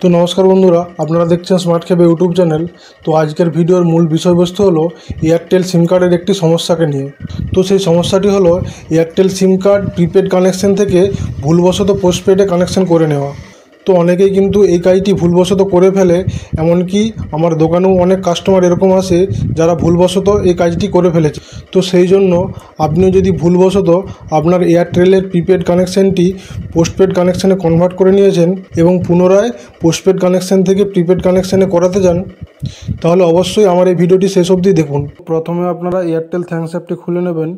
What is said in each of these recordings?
তো নমস্কার বন্ধুরা, আপনারা দেখছেন স্মার্ট ক্যাফে ইউটিউব চ্যানেল। তো আজকের ভিডিওর মূল বিষয়বস্তু হলো এয়ারটেল সিম কার্ডের একটি সমস্যাকে নিয়ে। তো সেই সমস্যাটি হলো এয়ারটেল সিম কার্ড প্রিপেড কানেকশন থেকে ভুলবশত পোস্টপেডে কানেকশন করে নেওয়া। তো অনেকেই কিন্তু এই কাজটি ভুলবশত করে ফেলে, এমনকি আমার দোকানেও অনেক কাস্টমার এরকম আসে যারা ভুলবশত এই কাজটি করে ফেলেছে। তো সেই জন্য আপনিও যদি ভুলবশত আপনার এয়ারটেলের প্রিপেড কানেকশানটি পোস্টপেড কানেকশানে কনভার্ট করে নিয়েছেন এবং পুনরায় পোস্টপেড কানেকশান থেকে প্রিপেড কানেকশানে করাতে চান, তাহলে অবশ্যই আমার এই ভিডিওটি শেষ অবধি দেখুন। প্রথমে আপনারা এয়ারটেল থ্যাঙ্কস অ্যাপটি খুলে নেবেন।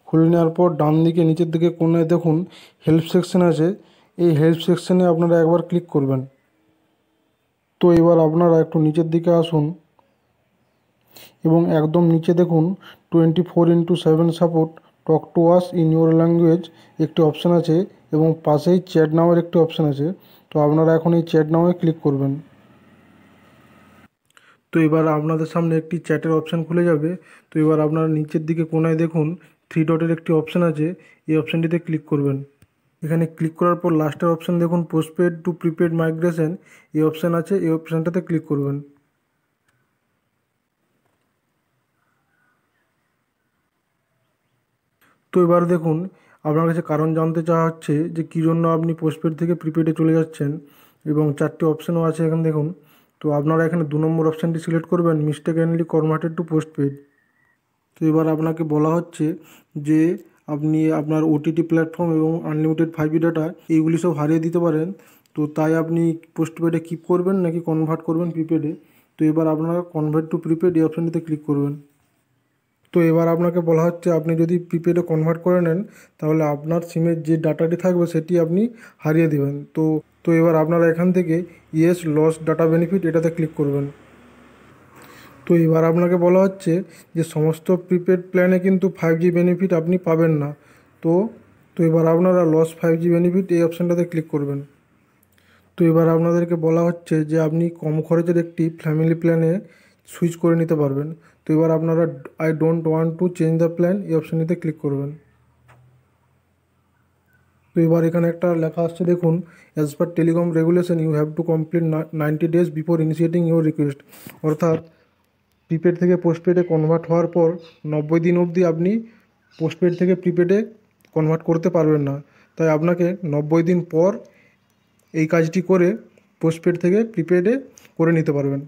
খুলে নেওয়ার পর ডান দিকে নিচের দিকে কোণায় দেখুন হেল্প সেকশন আছে। এই হেল্প সেকশনে আপনারা একবার ক্লিক করবেন। তো এবার আপনারা একটু নিচের দিকে আসুন এবং একদম নিচে দেখুন 24/7 support talk to us in your language একটি অপশান আছে এবং পাশেই চ্যাট নাওয়ের একটি অপশান আছে। তো আপনারা এখন এই চ্যাট নাওয়ে ক্লিক করবেন। তো এবার আপনাদের সামনে একটি চ্যাটের অপশান খুলে যাবে। তো এবার আপনারা নিচের দিকে কোণায় দেখুন 3 ডটের একটি অপশান আছে, এই অপশানটিতে ক্লিক করবেন। এখানে ক্লিক করার পর লাস্টের অপশান দেখুন পোস্টপেড টু প্রিপেড মাইগ্রেশন, এই অপশান আছে, এই অপশানটাতে ক্লিক করবেন। তো এবার দেখুন আপনার কাছে কারণ জানতে চাওয়া হচ্ছে যে কী জন্য আপনি পোস্টপেড থেকে প্রিপেডে চলে যাচ্ছেন, এবং 4টি অপশানও আছে এখানে দেখুন। তো আপনারা এখানে 2 নম্বর অপশানটি সিলেক্ট করবেন, মিস্টেকেনলি কনভার্টেড টু পোস্টপেড। তো এবার আপনাকে বলা হচ্ছে যে আপনি আপনার ওটিটি প্ল্যাটফর্ম এবং আনলিমিটেড 5G ডাটা এইগুলি সব হারিয়ে দিতে পারেন। তো তাই আপনি পোস্টপেডে কিপ করবেন নাকি কনভার্ট করবেন প্রিপেডে। তো এবার আপনারা কনভার্ট টু প্রিপেড এই অপশানটিতে ক্লিক করবেন। তো এবার আপনাকে বলা হচ্ছে আপনি যদি প্রিপেডে কনভার্ট করে নেন তাহলে আপনার সিমের যে ডাটাটি থাকবে সেটি আপনি হারিয়ে দেবেন। তো এবার আপনারা এখান থেকে ইয়েস লস ডাটা বেনিফিট এটাতে ক্লিক করবেন। তো এবার আপনাকে বলা হচ্ছে যে সমস্ত প্রিপেড প্ল্যানে কিন্তু 5G বেনিফিট আপনি পাবেন না। তো তো এবার আপনারা লস 5G বেনিফিট এই অপশানটাতে ক্লিক করবেন। তো এবার আপনাদেরকে বলা হচ্ছে যে আপনি কম খরচের একটি ফ্যামিলি প্ল্যানে সুইচ করে নিতে পারবেন। তো এবার আপনারা I don't want to change the plan এই অপশানটিতে ক্লিক করবেন। তো এবার এখানে একটা লেখা আসছে দেখুন, as per telecom regulation you have to complete 90 days before initiating your request. অর্থাৎ প্রিপেড থেকে পোস্টপেডে কনভার্ট হওয়ার পর 90 দিন অবধি আপনি পোস্টপেড থেকে প্রিপেডে কনভার্ট করতে পারবেন না। তাই আপনাকে 90 দিন পর এই কাজটি করে পোস্টপেড থেকে প্রিপেডে করে নিতে পারবেন।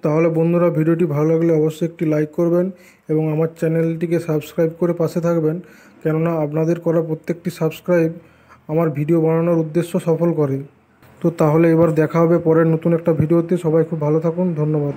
তাহলে বন্ধুরা, ভিডিওটি ভালো লাগলে অবশ্যই একটি লাইক করবেন এবং আমার চ্যানেলটিকে সাবস্ক্রাইব করে পাশে থাকবেন, কেননা আপনাদের করা প্রত্যেকটি সাবস্ক্রাইব আমার ভিডিও বানানোর উদ্দেশ্য সফল করে। তো তাহলে এবার দেখা হবে পরের নতুন একটা ভিডিওতে। সবাই খুব ভালো থাকুন, ধন্যবাদ।